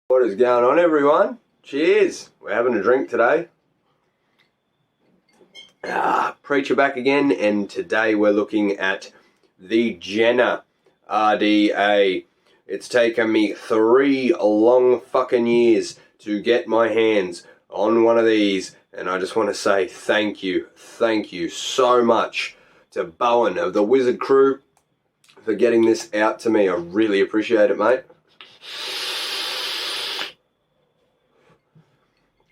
What is going on, everyone? Cheers. We're having a drink today. Preacher back again, and today we're looking at the Jenna RDA. It's taken me 3 long fucking years to get my hands on one of these, and I just want to say thank you so much to Bowen of the Wizard Crew for getting this out to me. I really appreciate it, mate.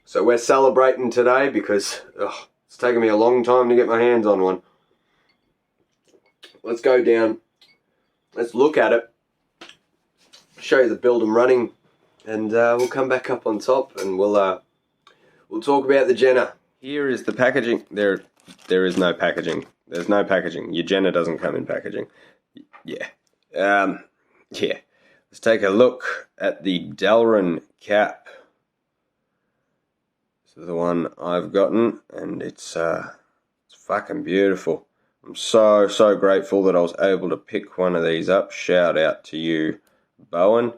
So we're celebrating today because it's taken me a long time to get my hands on one. Let's go down. Let's look at it. Show you the build and running, and we'll come back up on top and we'll talk about the Jenna. Here is the packaging. There is no packaging. There's no packaging. Your Jenna doesn't come in packaging. Yeah. Yeah. Let's take a look at the Delrin cap. This is the one I've gotten, and it's fucking beautiful. I'm so grateful that I was able to pick one of these up. Shout out to you, Bowen.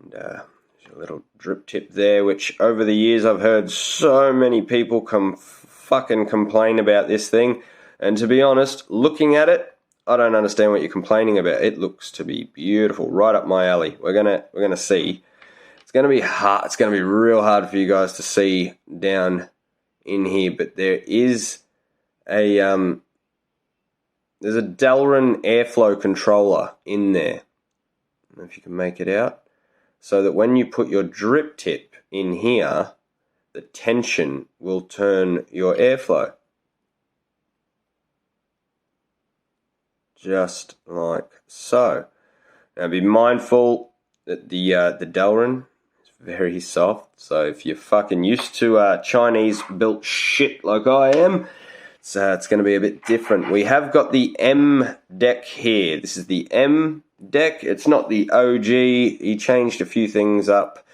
And there's a little drip tip there, which over the years I've heard so many people fucking complain about this thing. And to be honest, looking at it, I don't understand what you're complaining about. It looks to be beautiful, right up my alley. We're gonna see. It's gonna be hard. It's gonna be real hard for you guys to see down in here, but there is a there's a Delrin airflow controller in there. I don't know if you can make it out. So that when you put your drip tip in here, the tension will turn your airflow. Just like so. Now be mindful that the Delrin is very soft. So if you're fucking used to Chinese built shit like I am, it's going to be a bit different. We have got the M deck here. This is the M deck. It's not the OG. He changed a few things up,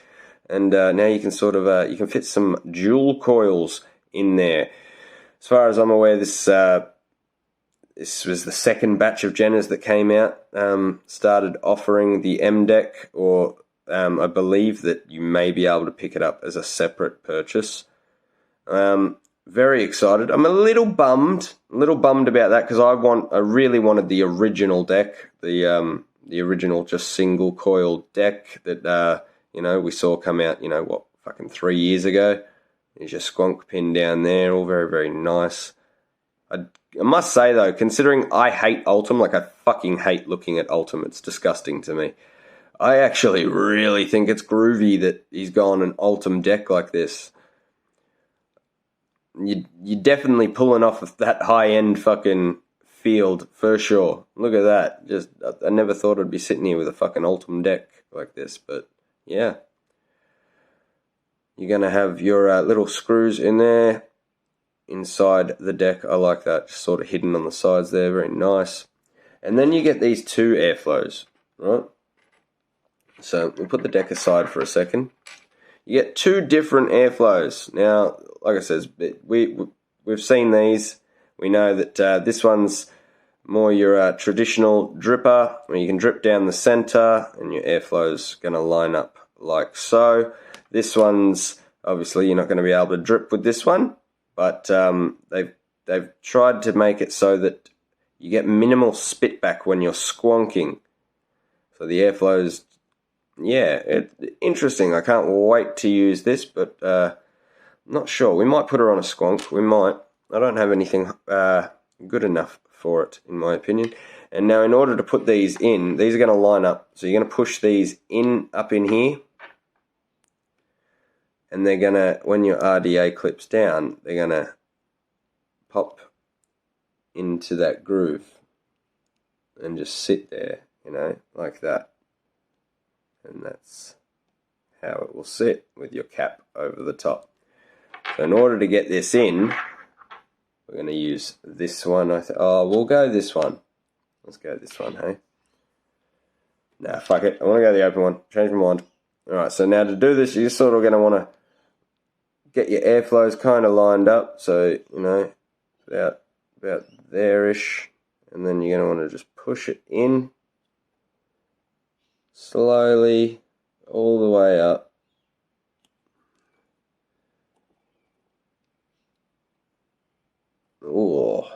and now you can sort of you can fit some dual coils in there. As far as I'm aware, this was the second batch of Jennas that came out, started offering the M deck, or I believe that you may be able to pick it up as a separate purchase. Very excited. I'm a little bummed about that, because I really wanted the original deck, the original just single coil deck that we saw come out, fucking 3 years ago. There's your squonk pin down there, all very nice. I must say though, considering I hate Ultim, like I fucking hate looking at Ultim, it's disgusting to me. I actually really think it's groovy that he's gone an Ultim deck like this. You're definitely pulling off of that high-end fucking field for sure. Look at that. I never thought I'd be sitting here with a fucking Ultim deck like this, but yeah. You're going to have your little screws in there inside the deck. I like that, just sort of hidden on the sides there, very nice. And then you get these 2 airflows, right? So we'll put the deck aside for a second. You get 2 different airflows. Now, like I said, we've seen these. We know that this one's more your traditional dripper, where you can drip down the center and your airflow's going to line up like so. This one's, obviously you're not going to be able to drip with this one, but they've tried to make it so that you get minimal spit back when you're squonking. So the airflow's, yeah, interesting. I can't wait to use this, but not sure. We might put her on a squonk. We might. I don't have anything good enough for it, in my opinion. And now in order to put these in, these are going to line up. So you're going to push these up in here. And they're going to, when your RDA clips down, they're going to pop into that groove and just sit there, like that. And that's how it will sit with your cap over the top. So in order to get this in, we're going to use this one. We'll go this one. Let's go this one, hey? Nah, fuck it. I want to go the open one. Change my mind. Alright, so now to do this, you're sort of going to want to get your airflows kind of lined up. So, about there-ish. And then you're going to want to just push it in slowly all the way up. Oh,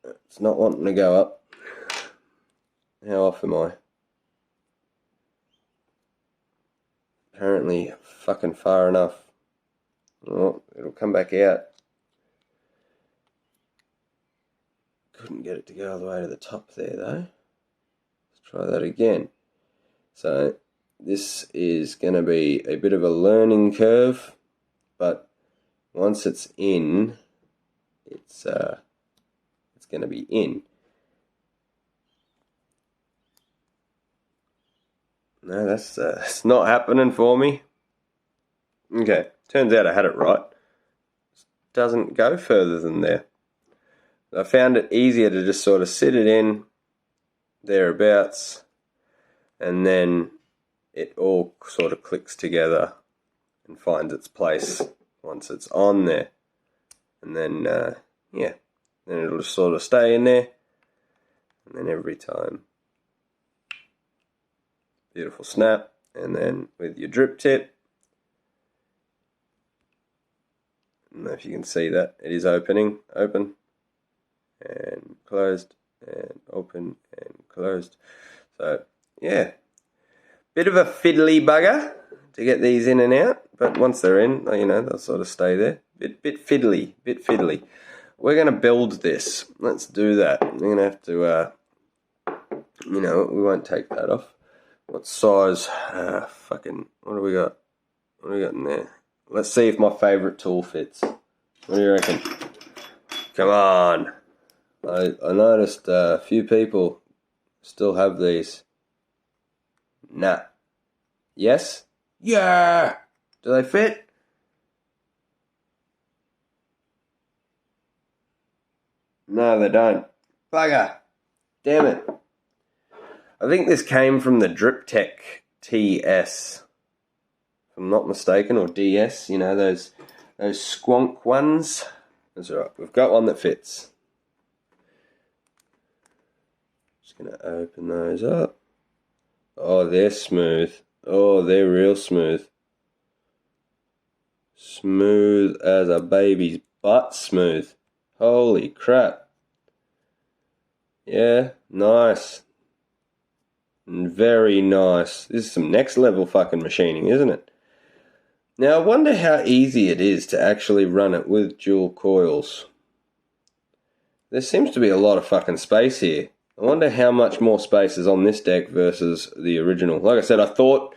it's not wanting to go up. How off am I? Apparently fucking far enough. Oh, it'll come back out. Couldn't get it to go all the way to the top there though. Let's try that again. So this is going to be a bit of a learning curve, but once it's in, it's going to be in. No, that's not happening for me. Okay, turns out I had it right. Doesn't go further than there. I found it easier to just sort of sit it in thereabouts, and then it all sort of clicks together and finds its place once it's on there. And then, yeah, then it'll just sort of stay in there, and then every time, beautiful snap. And then with your drip tip, I don't know if you can see that, it is opening, open, and closed, and open, and closed. So, yeah, bit of a fiddly bugger to get these in and out, but once they're in, you know, they'll sort of stay there. Bit fiddly, bit fiddly. We're going to build this. Let's do that. We're going to have to, you know, we won't take that off. What size? Fucking, what do we got? What do we got in there? Let's see if my favourite tool fits. What do you reckon? Come on. I noticed a few people still have these. Nah. Yes? Yeah! Do they fit? No, they don't. Bugger. Damn it. I think this came from the Drip Tech TS, if I'm not mistaken, or DS, you know, those squonk ones. That's alright, we've got one that fits. Just going to open those up. Oh, they're smooth. Oh, they're real smooth. Smooth as a baby's butt smooth. Holy crap. Yeah, nice. Very nice. This is some next level fucking machining, isn't it? Now, I wonder how easy it is to actually run it with dual coils. There seems to be a lot of fucking space here. I wonder how much more space is on this deck versus the original. Like I said, I thought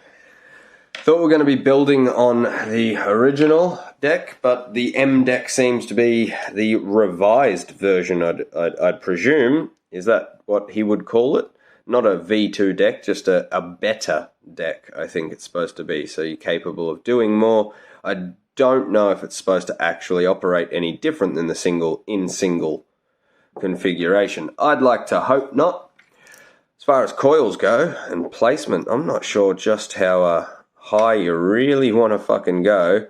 we were going to be building on the original deck, but the M deck seems to be the revised version, I'd presume. Is that what he would call it? Not a V2 deck, just a better deck, I think it's supposed to be. So you're capable of doing more. I don't know if it's supposed to actually operate any different than the single configuration. I'd like to hope not. As far as coils go and placement, I'm not sure just how high you really want to fucking go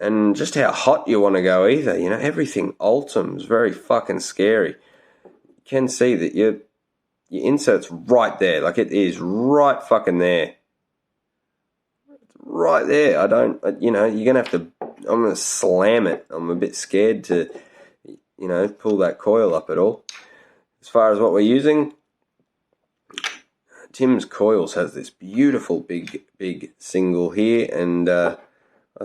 and just how hot you want to go either. You know, everything Ultim's very fucking scary. You can see that your insert's right there. Like, it is right fucking there. It's right there. You know, you're going to have to, I'm going to slam it. I'm a bit scared to, you know, pull that coil up at all. As far as what we're using, Tim's Coils has this beautiful big single here, and I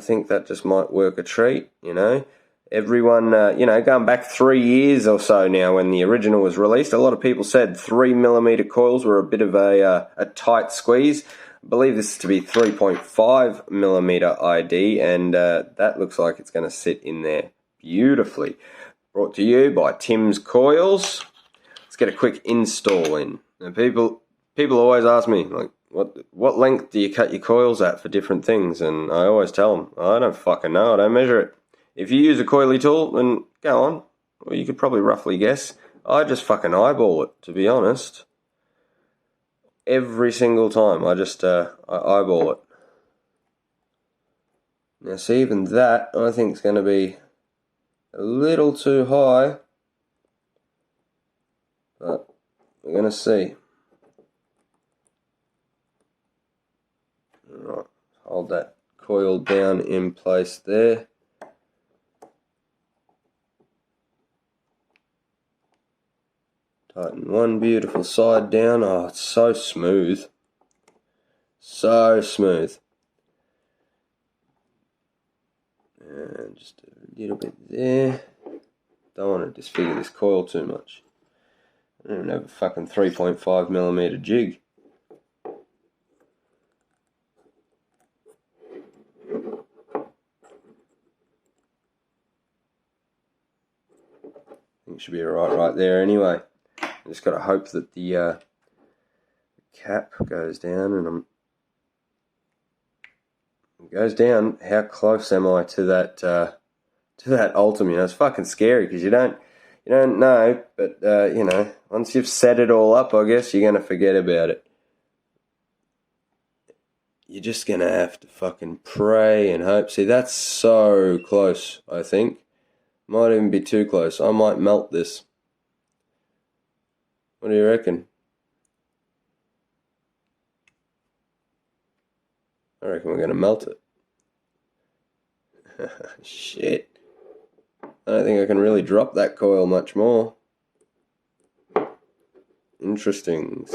think that just might work a treat, you know. Everyone, you know, going back 3 years or so now when the original was released, a lot of people said 3mm coils were a bit of a tight squeeze. I believe this is to be 3.5mm ID, and that looks like it's going to sit in there beautifully. Brought to you by Tim's Coils. Let's get a quick install in. Now, people always ask me, like, what length do you cut your coils at for different things? And I always tell them, I don't fucking know. I don't measure it. If you use a coily tool, then go on. Well, you could probably roughly guess. I just fucking eyeball it, to be honest. Every single time, I just I eyeball it. Now, see, even that, I think is going to be a little too high. But we're going to see. Alright, hold that coil down in place there. Tighten one beautiful side down. Oh, it's so smooth. So smooth. And just a little bit there. Don't want to disfigure this coil too much. I don't even have a fucking 3.5mm jig. I think it should be right there anyway. I just got to hope that the cap goes down, and it goes down. How close am I to that Ultim? You know, it's fucking scary because you don't know, but you know, once you've set it all up, I guess you're gonna forget about it. You're just gonna have to fucking pray and hope. See, that's so close. I think might even be too close. I might melt this. What do you reckon? I reckon we're gonna melt it. Shit. I don't think I can really drop that coil much more. Interesting.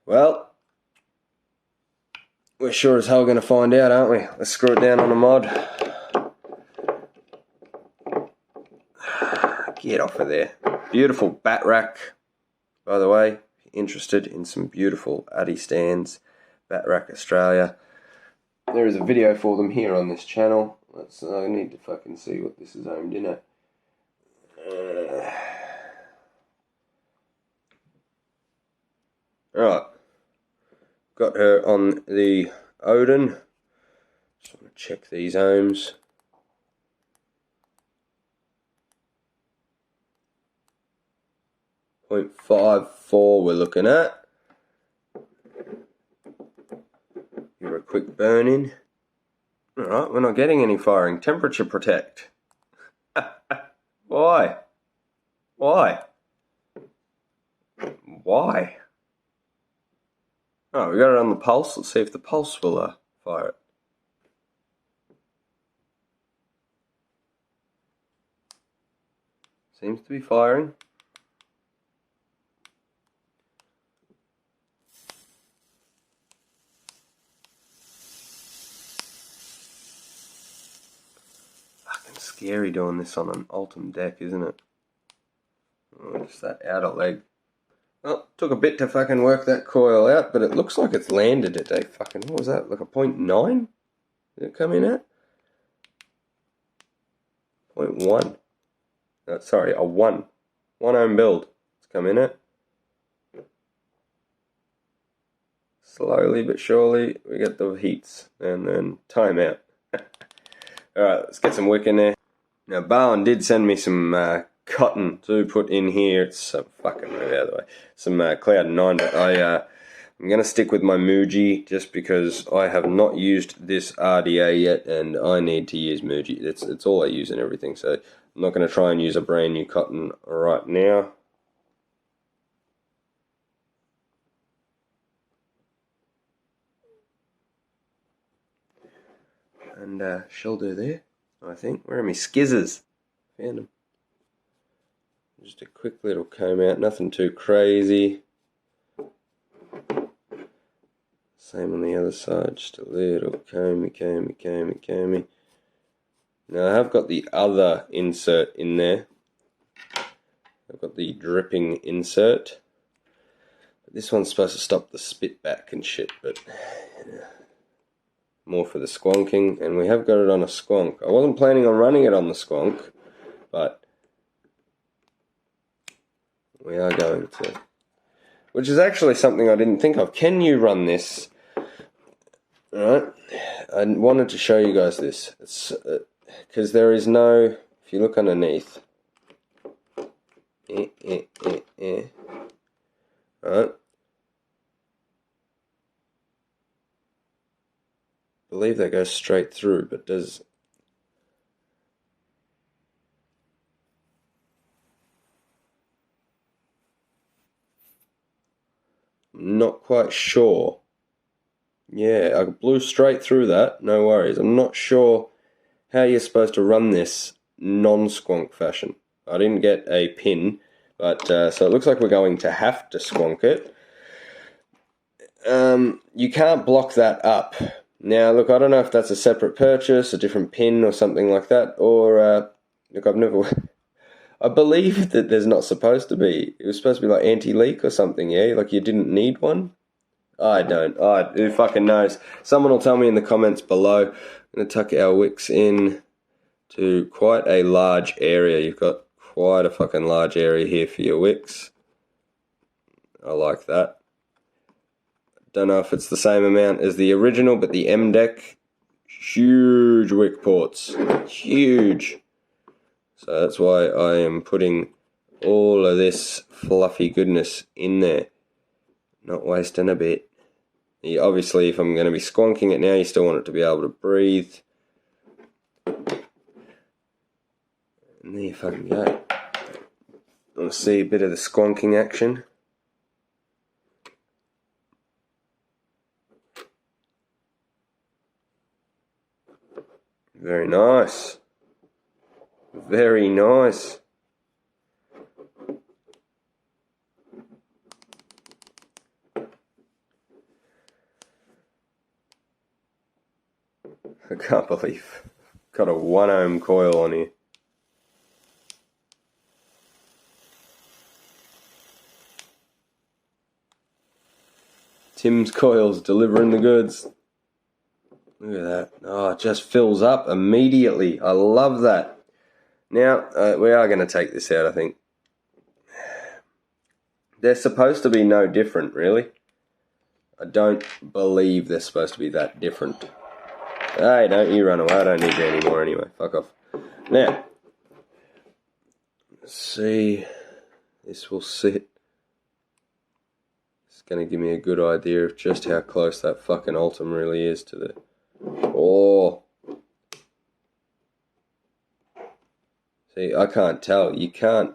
Well, we're sure as hell going to find out, aren't we? Let's screw it down on a mod. Get off of there. Beautiful bat rack, by the way. If you're interested in some beautiful Addy stands, Bat Rack Australia. There is a video for them here on this channel. I need to fucking see what this is aimed in at. Alright. Got her on the Odin. Just want to check these ohms. 0.54 we're looking at. Give her a quick burn in. Alright, we're not getting any firing. Temperature protect. Why? Why? Why? Oh, we got it on the pulse. Let's see if the pulse will fire it. Seems to be firing. Fucking scary doing this on an Ultim deck, isn't it? Oh, just that outer leg. Well, took a bit to fucking work that coil out, but it looks like it's landed at a fucking, what was that, like a 0.9? Did it come in at? 0.1. No, sorry, a 1. 1 ohm build. It's come in at. Slowly but surely, we get the heats, and then time out. Alright, let's get some wick in there. Now, Bowen did send me some cotton to put in here. It's fucking move out of the way. Some Cloud 9, but I'm going to stick with my Muji just because I have not used this RDA yet, and I need to use Muji. It's all I use and everything, so I'm not going to try and use a brand new cotton right now. And she'll do there, I think. Where are my skizzers? Found them. Just a quick little comb out, nothing too crazy. Same on the other side, just a little comey. Now I have got the other insert in there. I've got the dripping insert. This one's supposed to stop the spit back and shit, but more for the squonking, and we have got it on a squonk. I wasn't planning on running it on the squonk, but we are going to. Which is actually something I didn't think of. Can you run this? Alright, I wanted to show you guys this. It's because there is no, if you look underneath, alright, I believe that goes straight through, but does Not quite sure. Yeah, I blew straight through that. No worries. I'm not sure how you're supposed to run this non-squonk fashion. I didn't get a pin, but so it looks like we're going to have to squonk it. You can't block that up. Now, look, I don't know if that's a separate purchase, a different pin or something like that, or, look, I've never... I believe that there's not supposed to be. It was supposed to be like anti-leak or something, yeah? Like you didn't need one? I don't. Who fucking knows? Someone will tell me in the comments below. I'm going to tuck our wicks in to quite a large area. You've got quite a fucking large area here for your wicks. I like that. Don't know if it's the same amount as the original, but the M deck, huge wick ports. Huge. So that's why I am putting all of this fluffy goodness in there. Not wasting a bit. Obviously, if I'm going to be squonking it now, you still want it to be able to breathe. And there you fucking go. Want to see a bit of the squonking action? Very nice. Very nice. I can't believe I've got a 1 ohm coil on here. Tim's Coils delivering the goods. Look at that. Oh, it just fills up immediately. I love that. Now, we are going to take this out, I think. They're supposed to be no different, really. I don't believe they're supposed to be that different. Hey, don't you run away. I don't need you anymore anyway. Fuck off. Now, let's see. This will sit. It's going to give me a good idea of just how close that fucking Ultim really is to the... Oh. See, I can't tell. You can't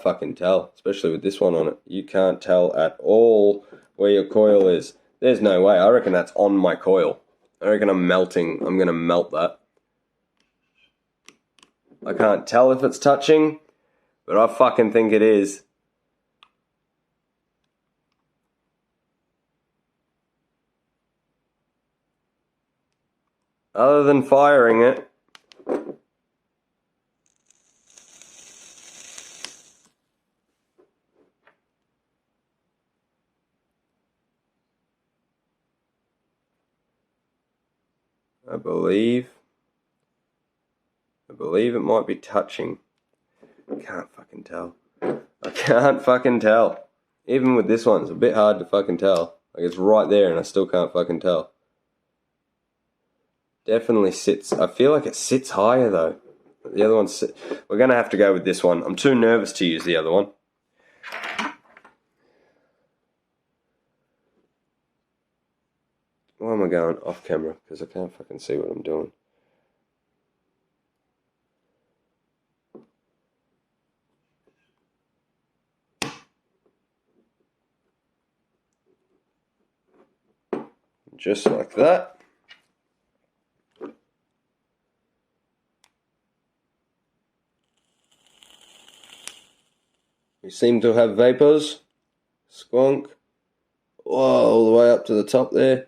fucking tell, especially with this one on it. You can't tell at all where your coil is. There's no way. I reckon that's on my coil. I reckon I'm going to melt that. I can't tell if it's touching, but I fucking think it is. Other than firing it, I believe it might be touching. I can't fucking tell. I can't fucking tell. Even with this one, it's a bit hard to fucking tell. Like, it's right there and I still can't fucking tell. Definitely sits. I feel like it sits higher though. The other one's... We're going to have to go with this one. I'm too nervous to use the other one. Why am I going off camera? Because I can't fucking see what I'm doing. Just like that. We seem to have vapors. Squonk. Whoa, all the way up to the top there.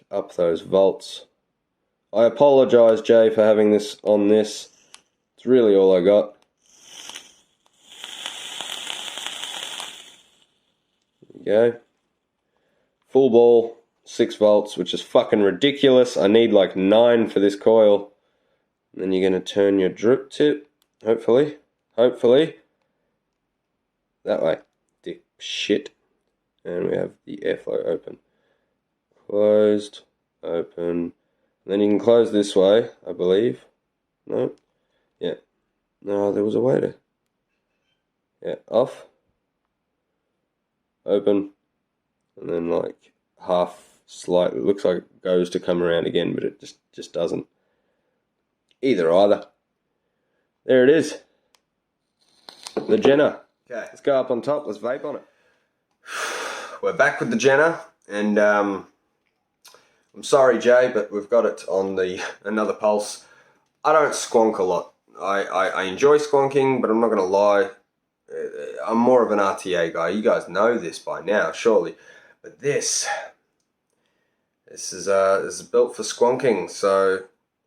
Up those volts. I apologise, Jay, for having this on this. It's really all I got. There we go. Full ball, 6 volts, which is fucking ridiculous. I need like 9 for this coil. And then you're going to turn your drip tip, hopefully. Hopefully. That way. Dip shit. And we have the airflow open. Closed, open. And then you can close this way, I believe. No? Yeah. No, there was a way to... Yeah, off. Open. And then like half slightly. It looks like it goes to come around again, but it just doesn't. Either. There it is. The Jenna. Okay. Let's go up on top. Let's vape on it. We're back with the Jenna, and I'm sorry, Jay, but we've got it on the another pulse. I don't squonk a lot. I enjoy squonking, but I'm not going to lie. I'm more of an RTA guy. You guys know this by now, surely. But this is built for squonking. So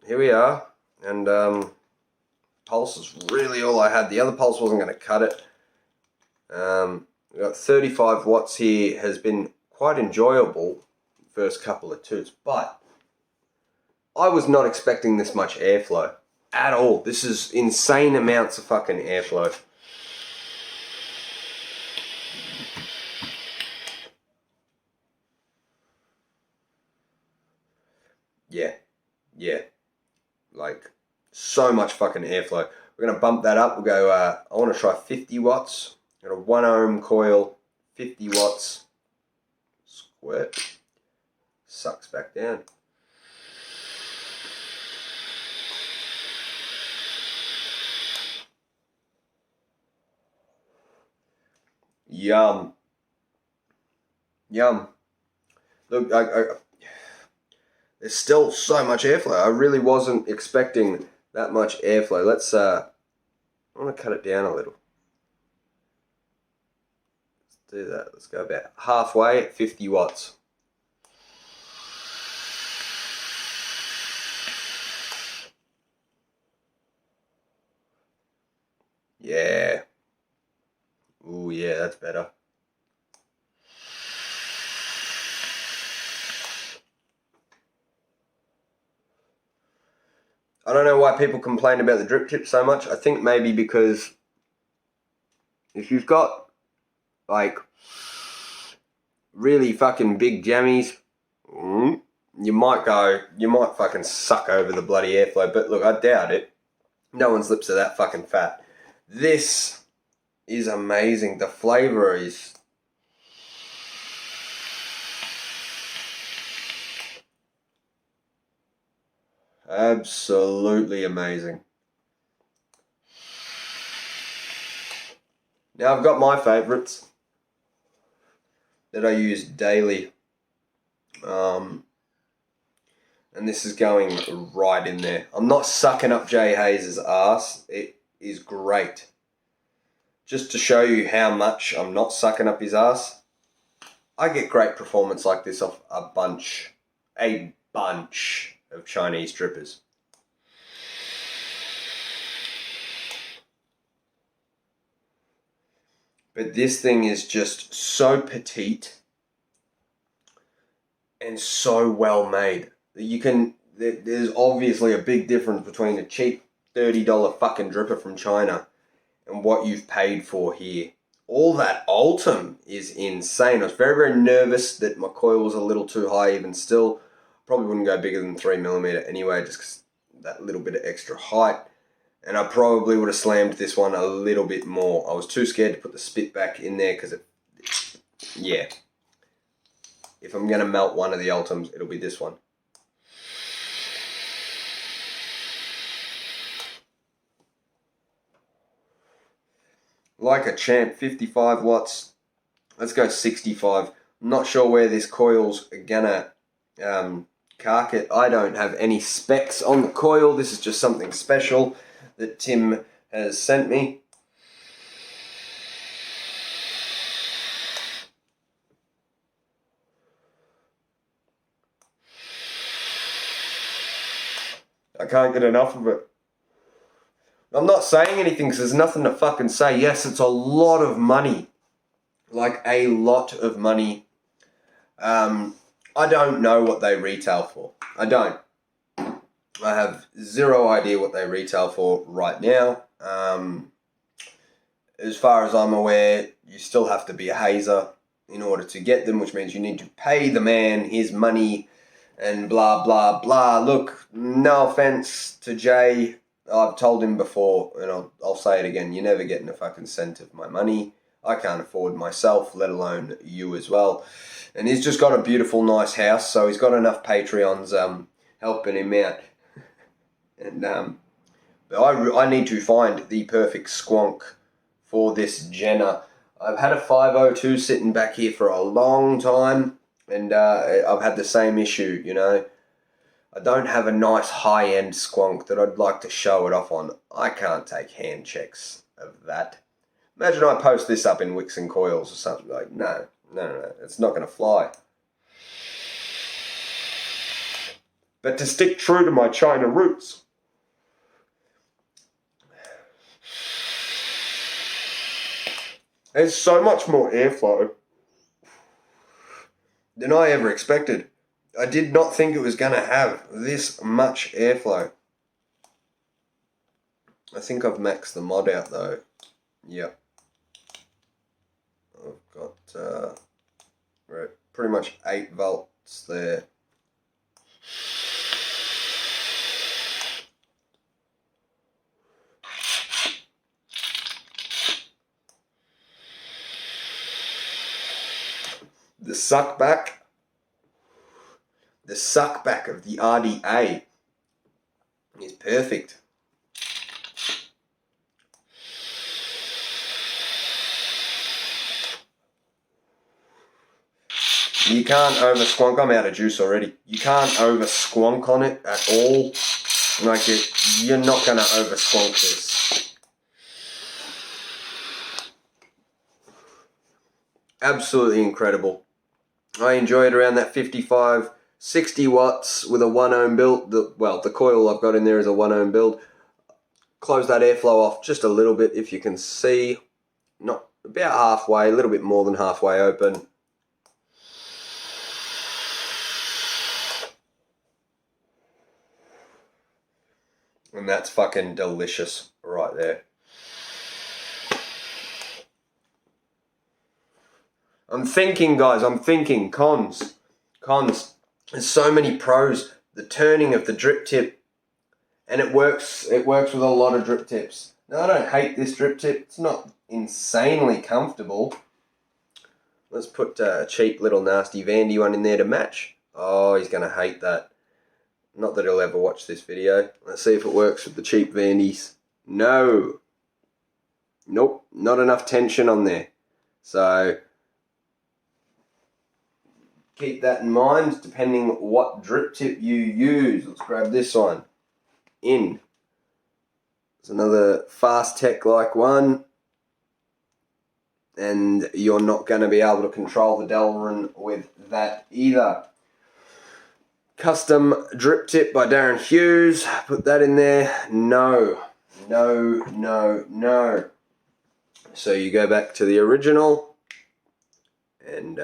here we are, and pulse is really all I had. The other pulse wasn't going to cut it. We've got 35 watts here. Has been quite enjoyable first couple of toots, but I was not expecting this much airflow at all. This is insane amounts of fucking airflow. Yeah, like so much fucking airflow. We're gonna bump that up. We'll go, I wanna try 50 watts. Got a 1 ohm coil, 50 watts. Squirt. Sucks back down. Yum. Look, there's still so much airflow. I really wasn't expecting that much airflow. Let's, I want to cut it down a little. Let's do that. Let's go about halfway at 50 watts. Yeah. Ooh, yeah, that's better. I don't know why people complain about the drip tip so much. I think maybe because if you've got like really fucking big jammies, you might fucking suck over the bloody airflow. But look, I doubt it. No one's lips are that fucking fat. This is amazing. The flavor is absolutely amazing. Now I've got my favorites that I use daily. And this is going right in there. I'm not sucking up Jay Hayes' ass. It is great. Just to show you how much I'm not sucking up his ass, I get great performance like this off a bunch of Chinese drippers. But this thing is just so petite and so well made. There's obviously a big difference between a cheap $30 fucking dripper from China and what you've paid for here. All that Ultim is insane. I was very, very nervous that my coil was a little too high even still. Probably wouldn't go bigger than 3mm anyway, just because that little bit of extra height. And I probably would have slammed this one a little bit more. I was too scared to put the spit back in there because yeah. If I'm going to melt one of the Ultims, it'll be this one. Like a champ, 55 watts. Let's go 65. I'm not sure where this coil's gonna cark it. I don't have any specs on the coil. This is just something special that Tim has sent me. I can't get enough of it. I'm not saying anything because there's nothing to fucking say. Yes, it's a lot of money. Like a lot of money. I don't know what they retail for. I don't. I have zero idea what they retail for right now. As far as I'm aware, you still have to be a hazer in order to get them, which means you need to pay the man his money and blah, blah, blah. Look, no offense to Jay. I've told him before, and I'll say it again, you're never getting a fucking cent of my money. I can't afford myself, let alone you as well. And he's just got a beautiful, nice house, so he's got enough Patreons helping him out. And but I need to find the perfect squonk for this Jenna. I've had a 502 sitting back here for a long time, and I've had the same issue, you know. I don't have a nice high-end squonk that I'd like to show it off on. I can't take hand checks of that. Imagine I post this up in Wicks and Coils or something. Like, no, it's not going to fly. But to stick true to my China roots, there's so much more airflow than I ever expected. I did not think it was going to have this much airflow. I think I've maxed the mod out though. Yep. I've got pretty much 8 volts there. The suck back of the RDA is perfect. You can't over squonk. I'm out of juice already. You can't over squonk on it at all. Like you're not going to over squonk this. Absolutely incredible. I enjoy it around that 55, 60 watts with a 1 ohm build. The coil I've got in there is a 1 ohm build. Close that airflow off just a little bit if you can see. Not about halfway, a little bit more than halfway open. And that's fucking delicious right there. I'm thinking, guys, cons. There's so many pros. The turning of the drip tip, and it works with a lot of drip tips. Now, I don't hate this drip tip. It's not insanely comfortable. Let's put a cheap little nasty Vandy one in there to match. Oh, he's going to hate that. Not that he'll ever watch this video. Let's see if it works with the cheap Vandies. No. Nope, not enough tension on there. So keep that in mind, depending what drip tip you use. Let's grab this one. In. It's another Fast Tech-like one. And you're not going to be able to control the Delrin with that either. Custom drip tip by Darren Hughes. Put that in there. No. So you go back to the original, and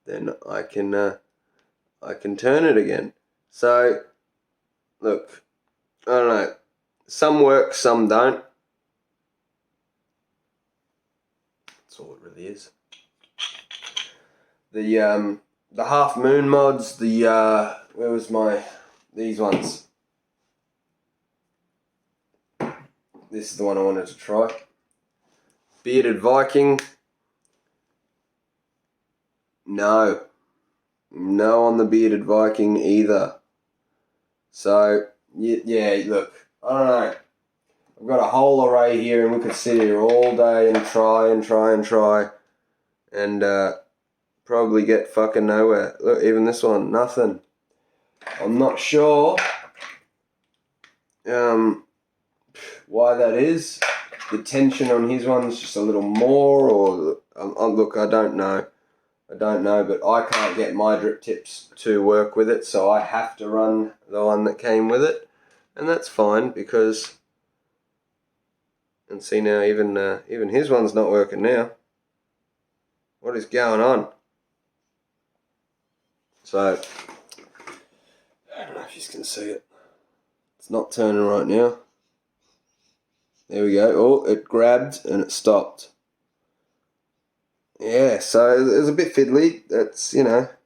then I can turn it again. So look, I don't know. Some work, some don't. That's all it really is. The Half Moon mods, where was these ones? This is the one I wanted to try. Bearded Viking. No on the Bearded Viking either. So, yeah, look, I don't know. I've got a whole array here, and we could sit here all day and try, and probably get fucking nowhere. Look, even this one, nothing. I'm not sure why that is. The tension on his one's just a little more, or look, I don't know, but I can't get my drip tips to work with it, so I have to run the one that came with it, and that's fine because. And see now, even his one's not working now. What is going on? So, I don't know if you can see it. It's not turning right now. There we go. Oh, it grabbed and it stopped. Yeah, so it was a bit fiddly. That's, there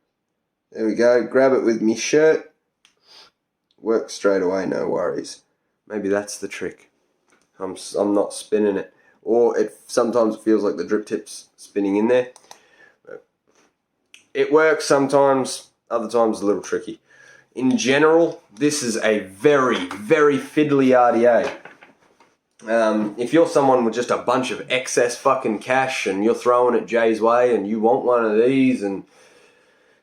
we go. Grab it with me shirt. Works straight away, no worries. Maybe that's the trick. I'm not spinning it. Or sometimes it feels like the drip tip's spinning in there. But it works sometimes, other times a little tricky. In general, this is a very, very fiddly RDA. If you're someone with just a bunch of excess fucking cash and you're throwing it Jay's way and you want one of these and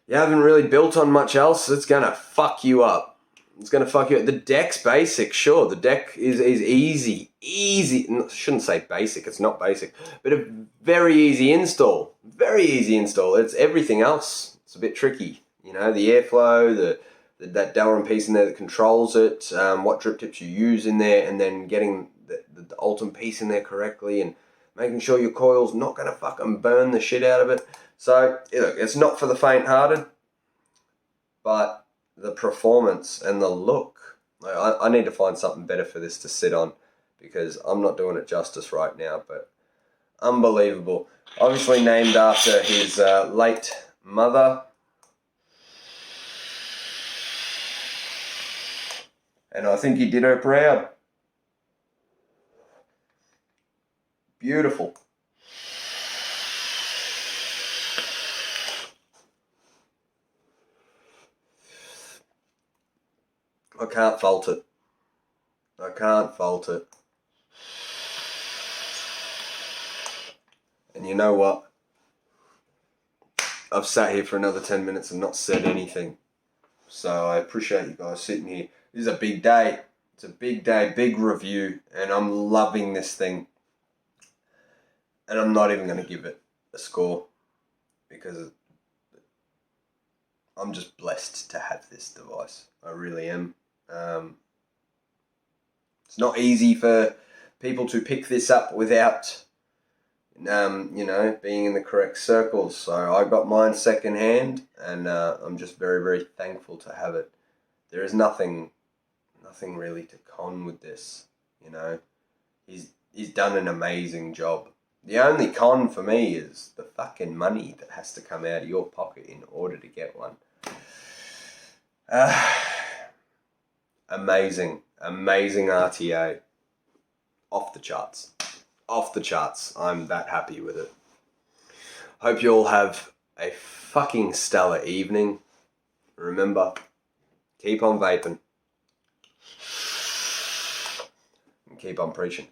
you haven't really built on much else, it's going to fuck you up. It's going to fuck you up. The deck's basic, sure. The deck is easy. Easy. I shouldn't say basic. It's not basic. But a very easy install. Very easy install. It's everything else. It's a bit tricky. You know, the airflow, that Delrin piece in there that controls it, what drip tips you use in there, and then getting the Ultim piece in there correctly and making sure your coil's not going to fucking burn the shit out of it. So, look, it's not for the faint-hearted, but the performance and the look. I need to find something better for this to sit on because I'm not doing it justice right now, but unbelievable. Obviously named after his late mother. And I think he did her proud. Beautiful. I can't fault it. I can't fault it. And you know what? I've sat here for another 10 minutes and not said anything. So I appreciate you guys sitting here. This is a big day. It's a big day, big review, and I'm loving this thing. And I'm not even going to give it a score because I'm just blessed to have this device. I really am. It's not easy for people to pick this up without, being in the correct circles. So I got mine secondhand, and I'm just very, very thankful to have it. There is nothing really to con with this. You know, he's done an amazing job. The only con for me is the fucking money that has to come out of your pocket in order to get one. Amazing RTA. Off the charts. I'm that happy with it. Hope you all have a fucking stellar evening. Remember, keep on vaping. And keep on preaching.